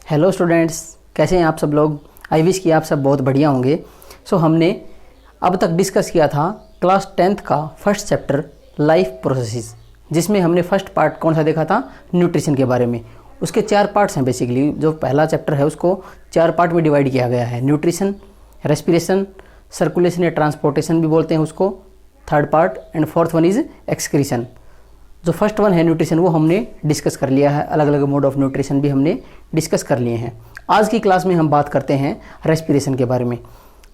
Hello students, कैसे हैं आप सब लोग। आई विश कि आप सब बहुत बढ़िया होंगे। हमने अब तक डिस्कस किया था क्लास 10th का फर्स्ट चैप्टर लाइफ प्रोसेसेस, जिसमें हमने फर्स्ट पार्ट कौन सा देखा था, न्यूट्रिशन के बारे में। उसके 4 पार्ट्स हैं बेसिकली। जो पहला चैप्टर है उसको 4 पार्ट में डिवाइड किया गया है। न्यूट्रिशन, रेस्पिरेशन, सर्कुलेशन या ट्रांसपोर्टेशन भी बोलते हैं उसको, third part, and fourth one is excretion. जो फर्स्ट वन है न्यूट्रिशन वो हमने डिस्कस कर लिया है। अलग अलग मोड ऑफ न्यूट्रिशन भी हमने डिस्कस कर लिए हैं। आज की क्लास में हम बात करते हैं रेस्पिरेशन के बारे में।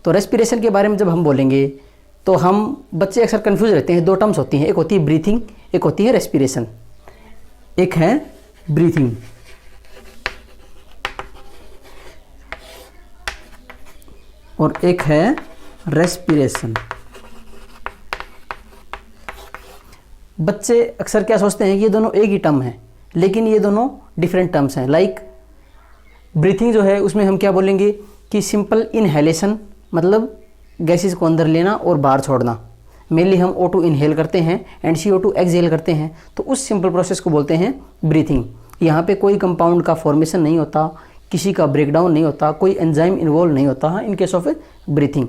तो रेस्पिरेशन के बारे में जब हम बोलेंगे तो हम बच्चे अक्सर कंफ्यूज रहते हैं। 2 टर्म्स होती हैं, एक होती है ब्रीथिंग, एक होती है रेस्पिरेशन। एक है ब्रीथिंग और एक है रेस्पिरेशन। बच्चे अक्सर क्या सोचते हैं कि ये दोनों एक ही टर्म है, लेकिन ये दोनों डिफरेंट टर्म्स हैं। लाइक ब्रीथिंग जो है उसमें हम क्या बोलेंगे कि सिंपल इनहेलेशन, मतलब गैसेस को अंदर लेना और बाहर छोड़ना। मेनली हम O2 इनहेल करते हैं एंड CO2 एक्सहेल करते हैं, तो उस सिंपल प्रोसेस को बोलते हैं ब्रीथिंग। यहाँ पे कोई कंपाउंड का फॉर्मेशन नहीं होता, किसी का ब्रेकडाउन नहीं होता, कोई एंजाइम इन्वॉल्व नहीं होता इन केस ऑफ ब्रीथिंग।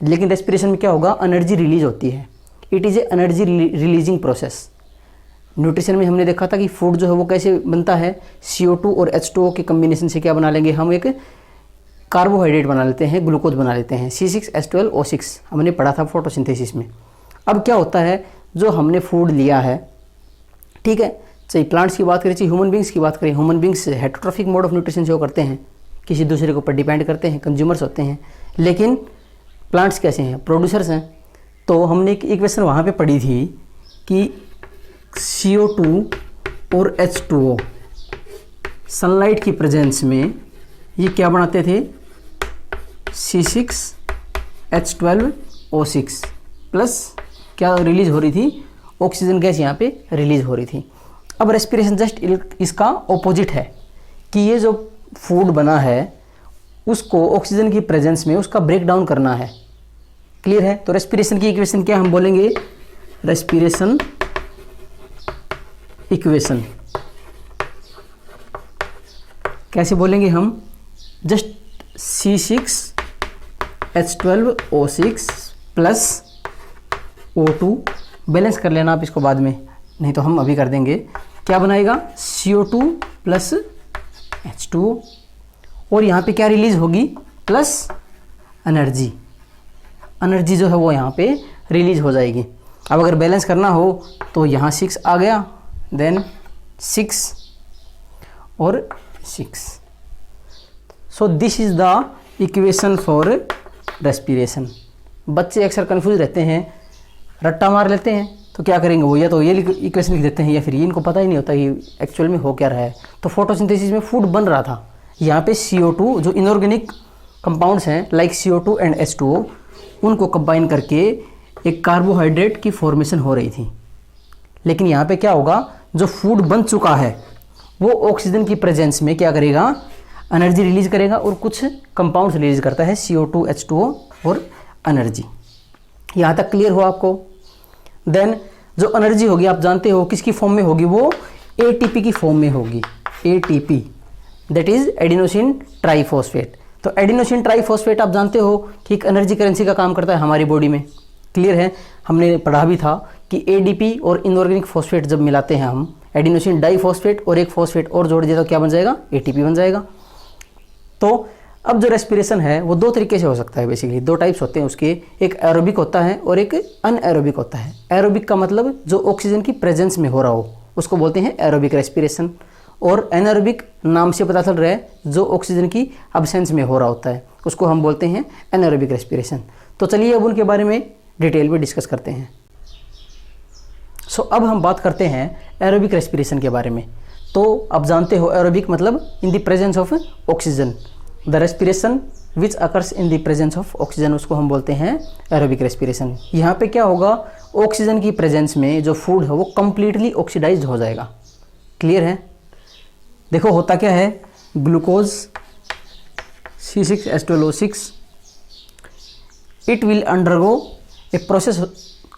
लेकिन रेस्पिरेशन में क्या होगा, एनर्जी रिलीज होती है। It is a energy releasing process. Nutrition में हमने देखा था कि फूड जो है वो कैसे बनता है, CO2 और H2O के कम्बिनेशन से क्या बना लेंगे, हम एक कार्बोहाइड्रेट बना लेते हैं, ग्लूकोज बना लेते हैं, C6H12O6 हमने पढ़ा था फोटोसिंथेसिस में। अब क्या होता है, जो हमने फूड लिया है, ठीक है, चाहे प्लांट्स की बात करें चाहे ह्यूमन बींग्स की बात करें, human beings heterotrophic mode of nutrition से वो करते हैं, किसी दूसरे के ऊपर डिपेंड करते हैं, कंज्यूमर्स होते हैं। लेकिन प्लांट्स कैसे हैं, प्रोड्यूसर्स हैं। तो हमने एक इक्वेशन वहाँ पे पढ़ी थी कि CO2 और H2O सनलाइट की प्रेजेंस में ये क्या बनाते थे, C6H12O6 प्लस क्या रिलीज हो रही थी, ऑक्सीजन गैस यहाँ पे रिलीज हो रही थी। अब रेस्पिरेशन जस्ट इसका ऑपोजिट है कि ये जो फूड बना है उसको ऑक्सीजन की प्रेजेंस में उसका ब्रेक डाउन करना है। क्लियर है। तो रेस्पिरेशन की इक्वेशन क्या हम बोलेंगे, रेस्पिरेशन इक्वेशन कैसे बोलेंगे हम, just C6H12O6 plus O2, balance कर लेना आप इसको बाद में, नहीं तो हम अभी कर देंगे। क्या बनाएगा, CO2 प्लस H2O, और यहाँ पे क्या रिलीज होगी, प्लस एनर्जी। एनर्जी जो है वो यहाँ पे रिलीज हो जाएगी। अब अगर बैलेंस करना हो तो यहाँ 6 आ गया, देन 6 और 6। So this is the equation for respiration. बच्चे अक्सर कंफ्यूज रहते हैं, रट्टा मार लेते हैं। तो क्या करेंगे वो, या तो ये इक्वेशन लिख देते हैं या फिर ये इनको पता ही नहीं होता कि एक्चुअल में हो क्या रहा है। तो फोटोसिंथेसिस में फूड बन रहा था, यहाँ पे CO2 जो इनऑर्गेनिक कंपाउंड्स हैं लाइक CO2 एंड H2O, उनको कंबाइन करके एक कार्बोहाइड्रेट की फॉर्मेशन हो रही थी। लेकिन यहाँ पे क्या होगा, जो फूड बन चुका है वो ऑक्सीजन की प्रेजेंस में क्या करेगा, एनर्जी रिलीज करेगा और कुछ कंपाउंड्स रिलीज करता है, CO2 H2O और एनर्जी। यहाँ तक क्लियर हो आपको। देन जो एनर्जी होगी आप जानते हो किसकी फॉर्म में होगी, वो ATP की फॉर्म में होगी। ATP that is adenosine triphosphate. तो एडिनोसिन ट्राइफॉस्फेट आप जानते हो कि एक एनर्जी करेंसी का काम करता है हमारी बॉडी में। क्लियर है। हमने पढ़ा भी था कि ADP और इनऑर्गेनिक फॉस्फेट जब मिलाते हैं हम, एडिनोसिन डाइफॉस्फेट और एक फॉस्फेट और जोड़ दिया तो क्या बन जाएगा, ATP बन जाएगा। तो अब जो रेस्पिरेशन है वो 2 तरीके से हो सकता है। बेसिकली 2 टाइप्स होते हैं उसके, एक एरोबिक होता है और एक अनएरोबिक होता है। एरोबिक का मतलब जो ऑक्सीजन की प्रेजेंस में हो रहा हो उसको बोलते हैं एरोबिक रेस्पिरेशन, और एनारोबिक नाम से पता चल रहा है जो ऑक्सीजन की एब्सेंस में हो रहा होता है उसको हम बोलते हैं एनारोबिक रेस्पिरेशन। तो चलिए अब उनके बारे में डिटेल में डिस्कस करते हैं। अब हम बात करते हैं एरोबिक रेस्पिरेशन के बारे में। तो आप जानते हो एरोबिक मतलब इन the presence of oxygen, the respiration which occurs in the presence of oxygen, उसको हम बोलते हैं एरोबिक रेस्पिरेशन। यहाँ पे क्या होगा, ऑक्सीजन की प्रेजेंस में जो फूड है वो कंप्लीटली ऑक्सीडाइज्ड हो जाएगा। क्लियर है। देखो होता क्या है, glucose C6H12O6 it will undergo a process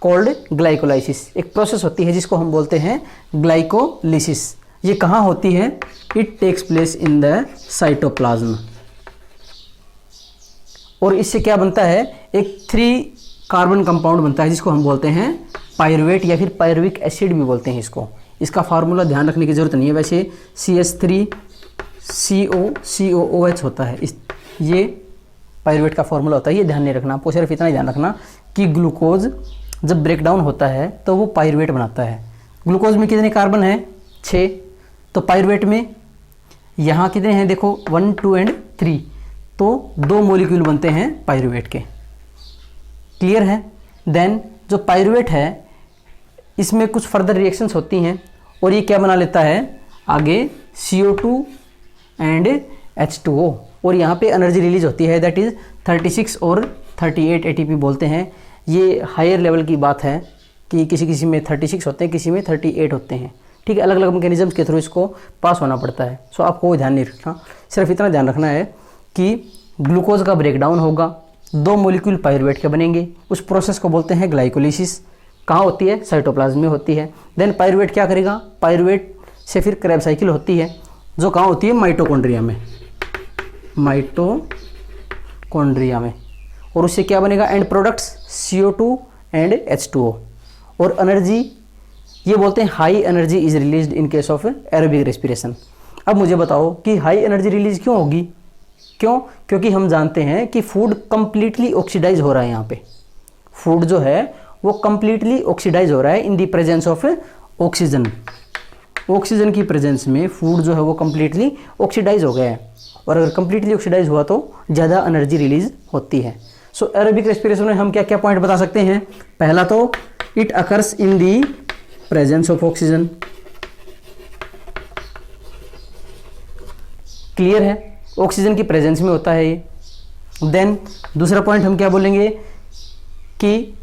called glycolysis. एक प्रोसेस होती है जिसको हम बोलते हैं ग्लाइकोलिसिस। ये कहाँ होती है? It takes place in the cytoplasm. और इससे क्या बनता है? एक 3 कार्बन कंपाउंड बनता है जिसको हम बोलते हैं पायरुवेट या फिर पायरुविक एसिड भी बोलते हैं इसको। इसका फार्मूला ध्यान रखने की जरूरत नहीं है, वैसे CH3COCOOH होता है। ये पायरुवेट का फार्मूला होता है, ये ध्यान नहीं रखना आपको, सिर्फ इतना ही ध्यान रखना कि ग्लूकोज जब ब्रेक डाउन होता है तो वो पायरुवेट बनाता है। ग्लूकोज में कितने कार्बन हैं? 6। तो पायरुवेट में यहाँ कितने हैं? देखो 1, 2 एंड 3, तो 2 मॉलिक्यूल बनते हैं पायरुवेट के। क्लियर है? देन जो पायरुवेट है इसमें कुछ फर्दर रिएक्शंस होती हैं और ये क्या बना लेता है आगे? CO2 and H2O। और यहाँ पे एनर्जी रिलीज होती है, दैट इज़ 36 और 38 ATP बोलते हैं। ये हायर लेवल की बात है कि किसी किसी में 36 होते हैं, किसी में 38 होते हैं। ठीक है, अलग अलग मैकेनिज्म्स के थ्रू इसको पास होना पड़ता है। सो आपको वो ध्यान नहीं रखना, सिर्फ इतना ध्यान रखना है कि ग्लूकोज का ब्रेकडाउन होगा, 2 मॉलिक्यूल पायरुवेट के बनेंगे। उस प्रोसेस को बोलते हैं ग्लाइकोलिसिस। कहाँ होती है? साइटोप्लाज्म में होती है। देन पायरुवेट क्या करेगा? पायरुवेट से फिर क्रेब्स साइकिल होती है जो कहाँ होती है? माइटोकॉन्ड्रिया में। माइटोकॉन्ड्रिया में। और उससे क्या बनेगा? And products CO2 and H2O। और एनर्जी ये बोलते हैं high energy is released in case of aerobic respiration. अब मुझे बताओ कि हाई एनर्जी रिलीज क्यों होगी? क्यों? क्योंकि हम जानते हैं कि फूड कंप्लीटली ऑक्सीडाइज हो रहा है। यहाँ पे फूड जो है वो कंप्लीटली ऑक्सीडाइज हो रहा है इन the presence of oxygen. Oxygen की प्रेजेंस में फूड जो है वो कंप्लीटली ऑक्सीडाइज हो गया है, और अगर कंप्लीटली ऑक्सीडाइज हुआ तो ज़्यादा एनर्जी रिलीज होती है। सो एरोबिक रेस्पिरेशन में हम क्या क्या पॉइंट बता सकते हैं? पहला तो it occurs in the presence of oxygen. Clear है? ऑक्सीजन की प्रेजेंस में होता है ये। देन दूसरा पॉइंट हम क्या बोलेंगे कि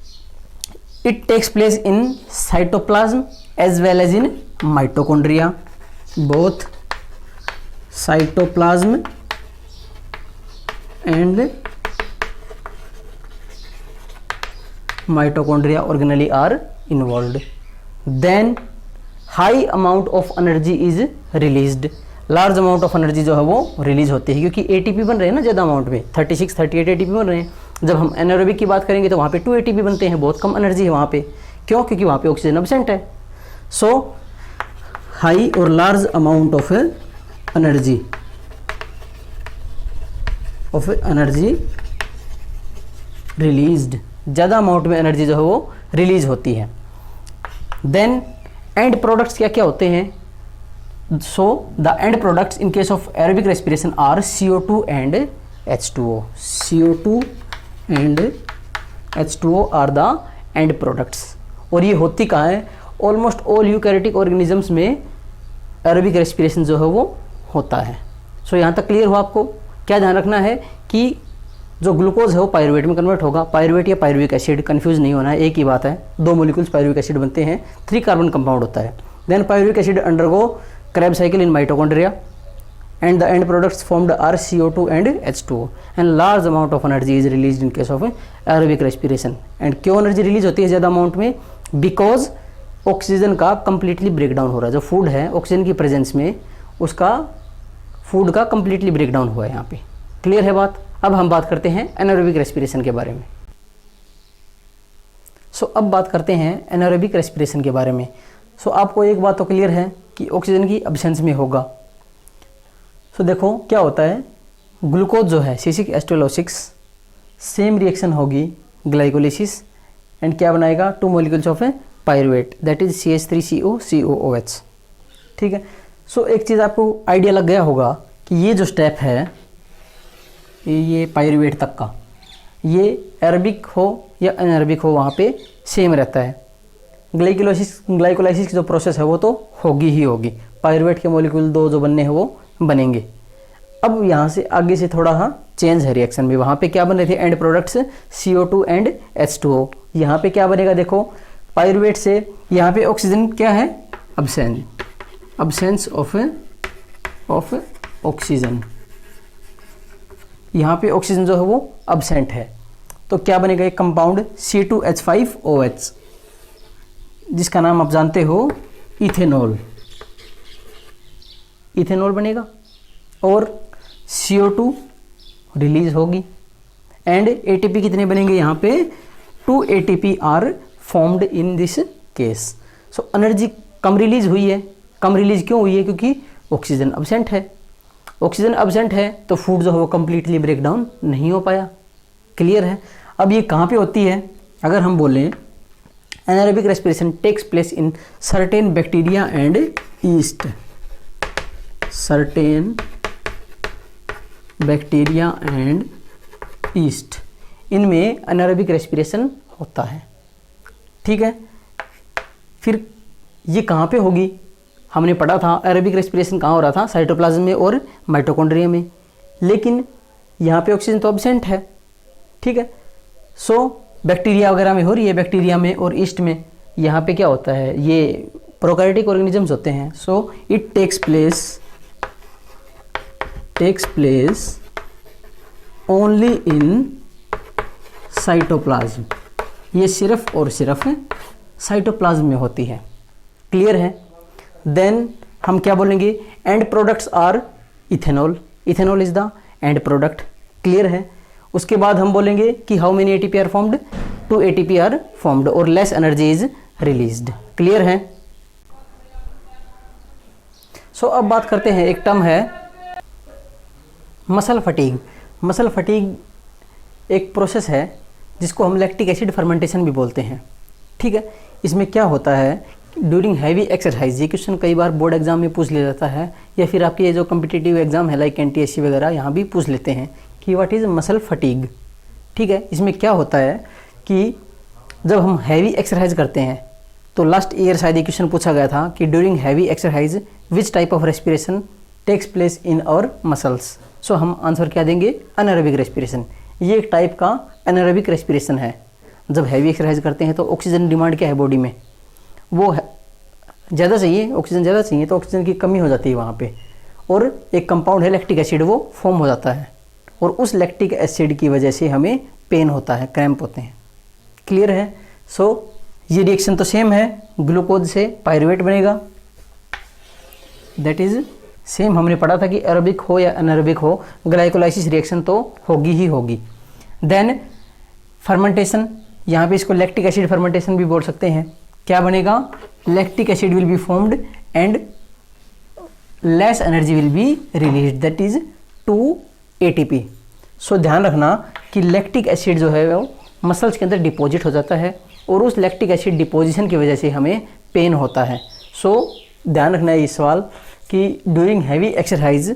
it takes place in cytoplasm as well as in mitochondria. Both cytoplasm and mitochondria organelle are involved. Then high amount of energy is released. Large amount of energy जो है वो रिलीज होती है, क्योंकि ATP बन रहे हैं ना ज़्यादा अमाउंट में, 36, 38 ATP बन रहे हैं। जब हम एनारोबिक की बात करेंगे तो वहाँ पे 2 ATP बनते हैं, बहुत कम एनर्जी है वहाँ पे। क्यों? क्योंकि वहाँ पे ऑक्सीजन एब्सेंट है। सो हाई और large amount of energy released, ज़्यादा अमाउंट में एनर्जी जो है वो रिलीज होती है। देन एंड प्रोडक्ट्स क्या क्या होते हैं? So the end products in case of aerobic respiration are CO2 and H2O. CO2 and H2O are the end products. और ये होती कहाँ है? ऑलमोस्ट ऑल यूकैरियोटिक ऑर्गेनिजम्स में एरोबिक रेस्पिरेशन जो है वो होता है। सो यहाँ तक क्लियर हुआ आपको? क्या ध्यान रखना है कि जो ग्लूकोज है वो पायरुवेट में कन्वर्ट होगा। पायरुवेट या पायरुविक एसिड, कंफ्यूज नहीं होना है, एक ही बात है। 2 मॉलिक्यूल्स पायरुविक एसिड बनते हैं, 3 कार्बन कंपाउंड होता है। Then pyruvic acid undergo Krebs cycle in mitochondria and the end products formed are CO2 and H2O, and large amount of energy is released in case of aerobic respiration. and क्यों energy release होती है ज़्यादा amount में? Because oxygen का completely breakdown हो रहा है। जो फूड है ऑक्सीजन की प्रेजेंस में उसका फूड का कंप्लीटली ब्रेकडाउन हुआ है यहाँ पे। क्लियर है बात? अब हम बात करते हैं एनारोबिक रेस्पिरेशन के बारे में। अब बात करते हैं एनारोबिक रेस्पिरेशन के बारे में। आपको एक बात तो क्लियर है कि ऑक्सीजन की एब्सेंस में होगा। देखो क्या होता है, ग्लूकोज जो है C6H12O6 सेम रिएक्शन होगी ग्लाइकोलिसिस एंड क्या बनाएगा? 2 molecules of pyruvate, that is CH3COCOOH। ठीक है। एक चीज़ आपको आइडिया लग गया होगा कि ये जो स्टेप है ये पायरुवेट तक का, ये एरोबिक हो या एनारोबिक हो वहाँ पे सेम रहता है। ग्लाइकोलाइसिस की जो प्रोसेस है वो तो होगी ही होगी, पायरुवेट के मॉलिक्यूल 2 जो बनने हैं वो बनेंगे। अब यहाँ से आगे से थोड़ा चेंज है रिएक्शन में। वहाँ पे क्या बन रहे थे? And products CO2 and H2O। यहाँ पे क्या बनेगा? देखो पायरुवेट से यहाँ पे ऑक्सीजन क्या है? Absence of oxygen. यहाँ पे ऑक्सीजन जो है वो अब्सेंट है, तो क्या बनेगा? एक कंपाउंड C2H5OH जिसका नाम आप जानते हो इथेनॉल। इथेनॉल बनेगा और CO2 रिलीज होगी एंड ATP कितने बनेंगे यहाँ पे 2 ATP are formed in this case. So energy कम रिलीज हुई है। कम रिलीज क्यों हुई है? क्योंकि ऑक्सीजन अब्सेंट है। ऑक्सीजन अब्सेंट है तो फूड जो है वो कंप्लीटली ब्रेक डाउन नहीं हो पाया। क्लियर है। अब ये कहाँ पे होती है? अगर हम बोलें anaerobic respiration takes place in certain bacteria and yeast, certain bacteria and yeast, इनमें एनारोबिक रेस्पिरेशन होता है। ठीक है। फिर ये कहाँ पे होगी? हमने पढ़ा था एरोबिक रेस्पिरेशन कहाँ हो रहा था? साइटोप्लाज्म में और माइटोकॉन्ड्रिया में, लेकिन यहाँ पे ऑक्सीजन तो एब्सेंट है। ठीक है। सो बैक्टीरिया वगैरह में हो रही है, बैक्टीरिया में और ईस्ट में। यहाँ पे क्या होता है? ये प्रोकैरियोटिक ऑर्गेनिजम्स होते हैं। So it takes place only in cytoplasm. ये सिर्फ और सिर्फ साइटोप्लाज्म में होती है। क्लियर है। देन हम क्या बोलेंगे? End products are ethanol. Ethanol is the end product. Clear है। उसके बाद हम बोलेंगे कि how many ATP are formed? 2 ATP are formed और less energy is released. Clear है। सो अब बात करते हैं, एक टर्म है मसल फटीग। मसल फटीग एक प्रोसेस है जिसको हम लैक्टिक एसिड फर्मेंटेशन भी बोलते हैं। ठीक है। इसमें क्या होता है? ड्यूरिंग हैवी एक्सरसाइज, ये क्वेश्चन कई बार बोर्ड एग्जाम में पूछ लिया जाता है, या फिर आपके ये जो कम्पिटिटिव एग्जाम है लाइक NTSC वगैरह, यहाँ भी पूछ लेते हैं कि व्हाट इज़ मसल फटीग। ठीक है। इसमें क्या होता है कि जब हम हैवी एक्सरसाइज करते हैं, तो लास्ट ईयर शायद ये क्वेश्चन पूछा गया था कि during heavy exercise which type of respiration takes place in our muscles. So हम आंसर क्या देंगे? Anaerobic respiration. ये एक टाइप का एनारोबिक रेस्पिरेशन है। जब हैवी एक्सरसाइज करते हैं तो ऑक्सीजन डिमांड क्या है बॉडी में? वो ज़्यादा चाहिए, ऑक्सीजन ज़्यादा चाहिए, तो ऑक्सीजन की कमी हो जाती है वहाँ पे, और एक कंपाउंड है लैक्टिक एसिड, वो फॉर्म हो जाता है, और उस लैक्टिक एसिड की वजह से हमें पेन होता है, क्रैम्प होते हैं। क्लियर है। सो ये रिएक्शन तो सेम है, ग्लूकोज से पायरुवेट बनेगा, दैट इज सेम। हमने पढ़ा था कि एरोबिक हो या अनएरोबिक हो, ग्लाइकोलाइसिस रिएक्शन तो होगी ही होगी। देन फर्मेंटेशन, यहाँ पे इसको लैक्टिक एसिड फर्मेंटेशन भी बोल सकते हैं। क्या बनेगा? Lactic acid will be formed and less energy will be released, that is 2 ATP। सो ध्यान रखना कि लैक्टिक एसिड जो है वो मसल्स के अंदर डिपॉजिट हो जाता है, और उस लैक्टिक एसिड डिपोजिशन की वजह से हमें पेन होता है। सो ध्यान रखना है ये सवाल कि during heavy exercise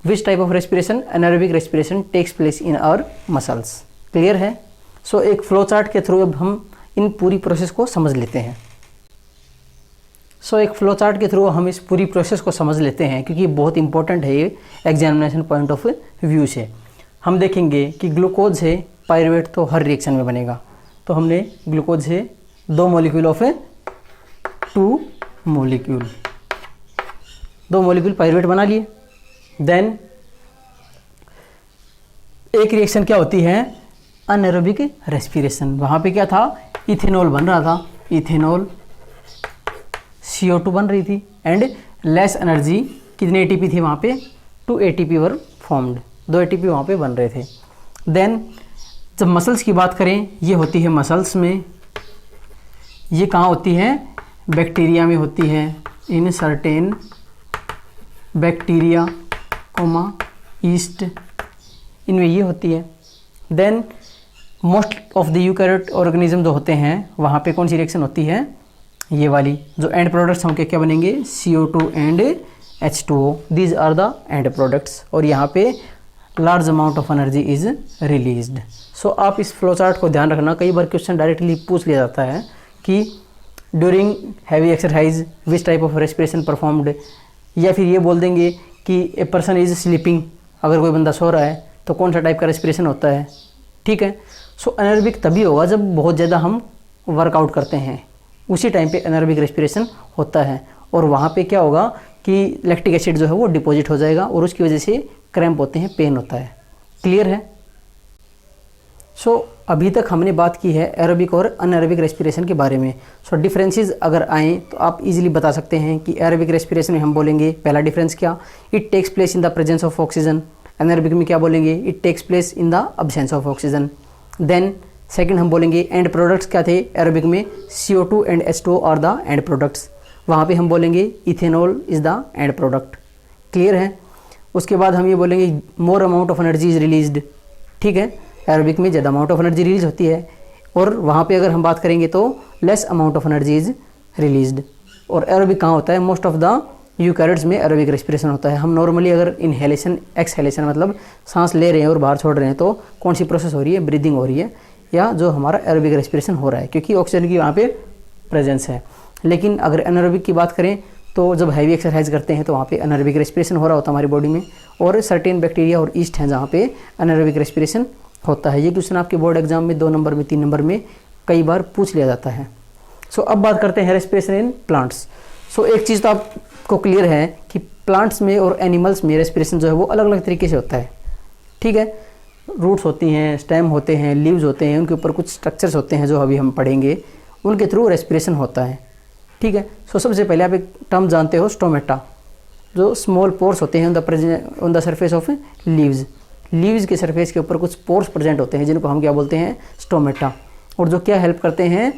which type of respiration? Anaerobic respiration takes place in our muscles. Clear है। सो एक फ्लो चार्ट के थ्रू अब हम इन पूरी प्रोसेस को समझ लेते हैं। सो एक फ्लो चार्ट के थ्रू हम इस पूरी प्रोसेस को समझ लेते हैं, क्योंकि बहुत इंपॉर्टेंट है ये एग्जामिनेशन पॉइंट ऑफ व्यू से। हम देखेंगे कि ग्लूकोज से पायरुवेट तो हर रिएक्शन में बनेगा, तो हमने ग्लूकोज से 2 मॉलिक्यूल ऑफ 2 मॉलिक्यूल पायरुवेट बना लिए। देन एक रिएक्शन क्या होती है? Anaerobic respiration. वहाँ पे क्या था? इथेनॉल बन रहा था, इथेनॉल, CO2 बन रही थी, एंड लेस एनर्जी, कितने ATP थी वहाँ पे? 2 ATP वर फॉर्म्ड, 2 ATP वहाँ पे बन रहे थे। देन जब मसल्स की बात करें, ये होती है मसल्स में। ये कहाँ होती है? बैक्टीरिया में होती है, in certain bacteria comma yeast, इनमें ये होती है। Then most of the eukaryote organism जो होते हैं, वहाँ पे कौन सी रिएक्शन होती है? ये वाली, जो एंड प्रोडक्ट्स होंगे क्या बनेंगे? CO2 and H2O, these are the end products, और यहाँ पे large amount of energy is released. So आप इस फ्लो चार्ट को ध्यान रखना, कई बार क्वेश्चन डायरेक्टली पूछ लिया जाता है कि during heavy exercise which type of respiration performed, या फिर ये बोल देंगे कि ए पर्सन इज स्लीपिंग, अगर कोई बंदा सो रहा है तो कौन सा टाइप का रेस्पिरेशन होता है। ठीक है। सो एनारोबिक तभी होगा जब बहुत ज़्यादा हम वर्कआउट करते हैं, उसी टाइम पे एनारोबिक रेस्पिरेशन होता है, और वहाँ पे क्या होगा कि लैक्टिक एसिड जो है वो डिपॉजिट हो जाएगा, और उसकी वजह से क्रैम्प होते हैं, पेन होता है। क्लियर है। सो अभी तक हमने बात की है एरोबिक और अनएरोबिक रेस्पिरेशन के बारे में। सो डिफरेंसेस अगर आएँ तो आप इजीली बता सकते हैं कि एरोबिक रेस्पिरेशन में हम बोलेंगे पहला डिफरेंस क्या, it takes place in the presence of oxygen. Anaerobic में क्या बोलेंगे, it takes place in the absence of oxygen. Then second हम बोलेंगे एंड प्रोडक्ट्स क्या थे एरोबिक में, CO2 and H2O are the end products. वहाँ पे हम बोलेंगे ethanol is the end product. Clear है। उसके बाद हम ये बोलेंगे more amount of energy is released. ठीक है, एरोबिक में ज़्यादा अमाउंट ऑफ एनर्जी रिलीज होती है और वहाँ पे अगर हम बात करेंगे तो less amount of energy is released. और एरोबिक कहाँ होता है, मोस्ट ऑफ द यूकैरियोट्स में एरोबिक रेस्पिरेशन होता है। हम नॉर्मली अगर इनहेलेशन एक्सहेलेशन मतलब सांस ले रहे हैं और बाहर छोड़ रहे हैं तो कौन सी प्रोसेस हो रही है, ब्रीदिंग हो रही है या जो हमारा एरोबिक रेस्पिरेशन हो रहा है, क्योंकि ऑक्सीजन की वहाँ पे प्रेजेंस है। लेकिन अगर एनारोबिक की बात करें तो जब हैवी एक्सरसाइज करते हैं तो वहाँ पे एनारोबिक रेस्पिरेशन हो रहा होता है हमारी बॉडी में, और सर्टेन बैक्टीरिया और ईस्ट हैं जहाँ पे एनारोबिक रेस्पिरेशन होता है। ये क्वेश्चन आपके बोर्ड एग्जाम में 2 नंबर में 3 नंबर में कई बार पूछ लिया जाता है। सो अब बात करते हैं रेस्पिरेशन इन प्लांट्स। सो एक चीज़ तो आपको क्लियर है कि प्लांट्स में और एनिमल्स में रेस्पिरेशन जो है वो अलग अलग तरीके से होता है। ठीक है, रूट्स होती हैं, स्टेम होते हैं, लीव्स होते हैं, उनके ऊपर कुछ स्ट्रक्चर्स होते हैं जो अभी हम पढ़ेंगे, उनके थ्रू रेस्पिरेशन होता है। ठीक है, सो सबसे पहले आप एक टर्म जानते हो स्टोमेटा, जो स्मॉल पोर्स होते हैं on the surface of leaves. Leaves के सरफेस के ऊपर कुछ पोर्स प्रेजेंट होते हैं जिनको हम क्या बोलते हैं, स्टोमेटा। और जो क्या हेल्प करते हैं,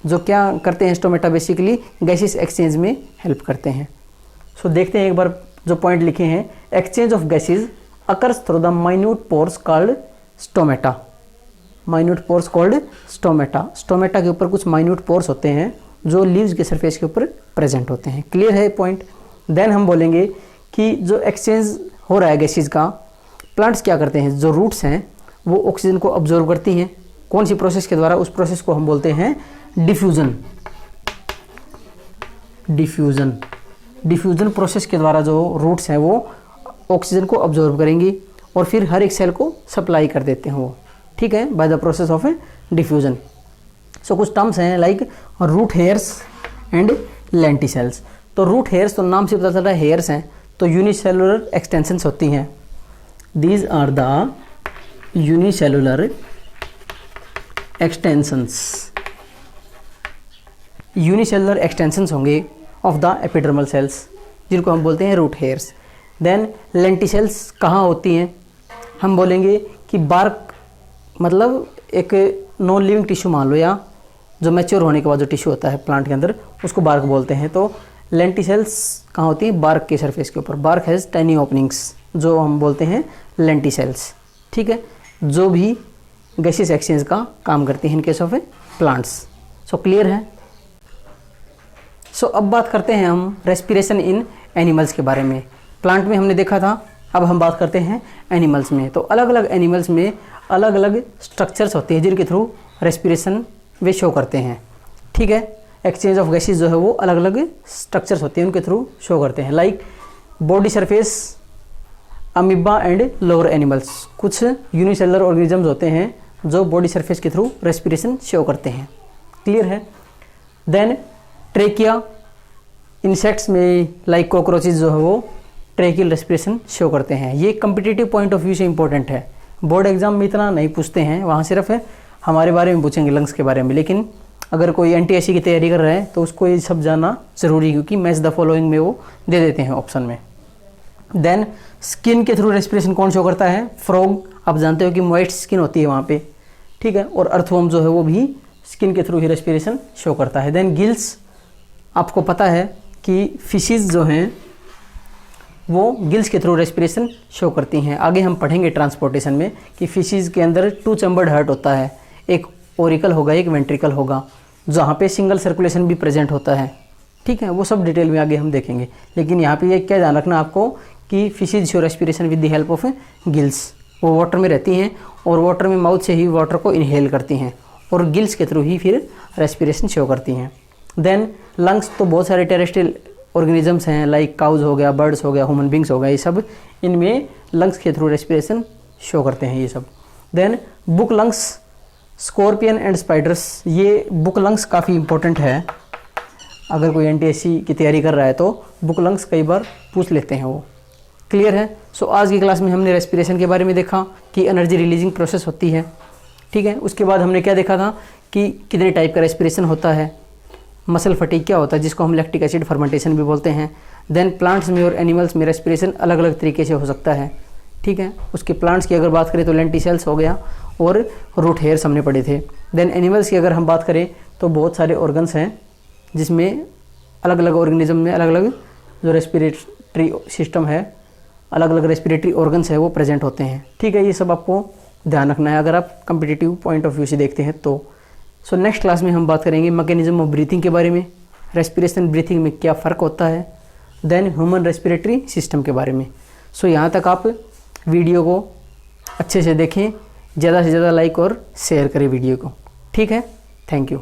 जो क्या करते हैं स्टोमेटा बेसिकली गैसेस एक्सचेंज में हेल्प करते हैं। सो देखते हैं एक बार जो पॉइंट लिखे हैं, exchange of gases occurs through the minute pores called stomata. Minute pores called stomata. Stomata के ऊपर कुछ माइन्यूट पोर्स होते हैं जो लीव्स के सरफेस के ऊपर प्रेजेंट होते हैं। क्लियर है पॉइंट। देन हम बोलेंगे कि जो एक्सचेंज हो रहा है गैसेज का, प्लांट्स क्या करते हैं, जो रूट्स हैं वो ऑक्सीजन को अब्जॉर्ब करती हैं। कौन सी प्रोसेस के द्वारा, उस प्रोसेस को हम बोलते हैं डिफ्यूजन। डिफ्यूजन डिफ्यूजन प्रोसेस के द्वारा जो रूट्स हैं वो ऑक्सीजन को अब्जॉर्ब करेंगी और फिर हर एक सेल को सप्लाई कर देते हैं वो। ठीक है, by the process of diffusion. So कुछ टर्म्स हैं like root hairs and lenticels. तो रूट हेयर्स तो नाम से पता चल रहा है हेयर्स हैं, तो यूनिसेलुलर एक्सटेंशंस होती हैं। These are the unicellular extensions. Unicellular extensions होंगे ऑफ द एपिडर्मल सेल्स जिनको हम बोलते हैं रूट हेयर्स। देन लेंटिसेल्स कहाँ होती हैं, हम बोलेंगे कि बार्क मतलब एक नॉन लिविंग टिश्यू मान लो, या जो मैच्योर होने के बाद जो टिश्यू होता है प्लांट के अंदर उसको बार्क बोलते हैं। तो लेंटिसेल्स कहाँ होती हैं, बार्क के सरफेस के ऊपर। बार्क हैज़ टाइनी ओपनिंग्स जो हम बोलते हैं लेंटिसेल्स। ठीक है, जो भी गैसेस एक्सचेंज का काम करती हैं in case of plants. So clear है। सो अब बात करते हैं हम रेस्पिरेशन इन एनिमल्स के बारे में। प्लांट में हमने देखा था, अब हम बात करते हैं एनिमल्स में। तो अलग अलग एनिमल्स में अलग अलग स्ट्रक्चर्स होते हैं जिनके थ्रू रेस्पिरेशन वे शो करते हैं। ठीक है, एक्सचेंज ऑफ गैसेस जो है वो अलग अलग स्ट्रक्चर्स होते हैं उनके थ्रू शो करते हैं। Like body surface amoeba and lower animals, कुछ यूनिसेलुलर ऑर्गेनिजम्स होते हैं जो बॉडी सरफेस के थ्रू रेस्पिरेशन शो करते हैं। क्लियर है। देन ट्रेकिया, इंसेक्ट्स में लाइक कॉकरोचेज जो है वो ट्रेकियल रेस्पिरेशन शो करते हैं। ये कम्पिटिटिव पॉइंट ऑफ व्यू से इंपॉर्टेंट है। बोर्ड एग्जाम में इतना नहीं पूछते हैं, वहाँ सिर्फ हमारे बारे में पूछेंगे, लंग्स के बारे में। लेकिन अगर कोई NTSC की तैयारी कर रहा है तो उसको ये सब जानना ज़रूरी है, क्योंकि मैच द फॉलोइंग में वो दे देते हैं ऑप्शन में। देन स्किन के थ्रू रेस्पिरेशन कौन शो करता है, फ्रॉग। आप जानते हो कि मॉइस्ट स्किन होती है वहाँ पे। ठीक है, और अर्थवर्म जो है वो भी स्किन के थ्रू ही रेस्पिरेशन शो करता है। देन गिल्स, आपको पता है कि फिशेज जो हैं वो गिल्स के थ्रू रेस्पिरेशन शो करती हैं। आगे हम पढ़ेंगे ट्रांसपोर्टेशन में कि फिशेज के अंदर 2 चैम्बर्ड हार्ट होता है, एक ओरिकल होगा एक वेंट्रिकल होगा, जहाँ पे सिंगल सर्कुलेशन भी प्रेजेंट होता है। ठीक है, वो सब डिटेल में आगे हम देखेंगे। लेकिन यहाँ पे ये क्या ध्यान रखना आपको कि fishes show respiration with the help of gills. वो वाटर में रहती हैं और वाटर में माउथ से ही वाटर को इनहेल करती हैं और गिल्स के थ्रू ही फिर रेस्पिरेशन शो करती हैं। देन लंग्स, तो बहुत सारे टेरेस्ट्रियल ऑर्गेनिजम्स हैं लाइक काउज हो गया, बर्ड्स हो गया, ह्यूमन बींग्स हो गया, ये सब इनमें लंग्स के थ्रू रेस्पिरेशन शो करते हैं ये सब। Then book lungs, scorpion and spiders, ये बुक लंग्स काफ़ी इंपॉर्टेंट है। अगर कोई NTSC की तैयारी कर रहा है तो बुक लंग्स कई बार पूछ लेते हैं वो। क्लियर है। सो आज की क्लास में हमने रेस्पिरेशन के बारे में देखा कि एनर्जी रिलीजिंग प्रोसेस होती है। ठीक है। उसके बाद हमने क्या देखा था कि कितने टाइप का रेस्पिरेशन होता है, मसल फटीग क्या होता है जिसको हम लैक्टिक एसिड फर्मेंटेशन भी बोलते हैं। देन प्लांट्स में और एनिमल्स में रेस्पिरेशन अलग अलग तरीके से हो सकता है, ठीक है। उसके प्लांट्स की अगर बात करें तो लेंटिसेल्स हो गया और रूट हेयर्स हमने पढ़े थे। देन एनिमल्स की अगर हम बात करें तो बहुत सारे ऑर्गन्स हैं जिसमें अलग अलग ऑर्गेनिज्म में अलग अलग जो रेस्पिरेटरी सिस्टम है, अलग अलग रेस्पिरेटरी ऑर्गन्स है वो प्रेजेंट होते हैं, ठीक है। ये सब आपको ध्यान रखना है अगर आप कम्पिटिटिव पॉइंट ऑफ व्यू से देखते हैं तो। सो नेक्स्ट क्लास में हम बात करेंगे मैकेनिज्म ऑफ ब्रीथिंग के बारे में, रेस्पिरेशन ब्रीथिंग में क्या फ़र्क होता है, देन ह्यूमन रेस्पिरेटरी सिस्टम के बारे में। सो यहाँ तक आप वीडियो को अच्छे से देखें, ज़्यादा से ज़्यादा लाइक और शेयर करें वीडियो को, ठीक है। Thank you.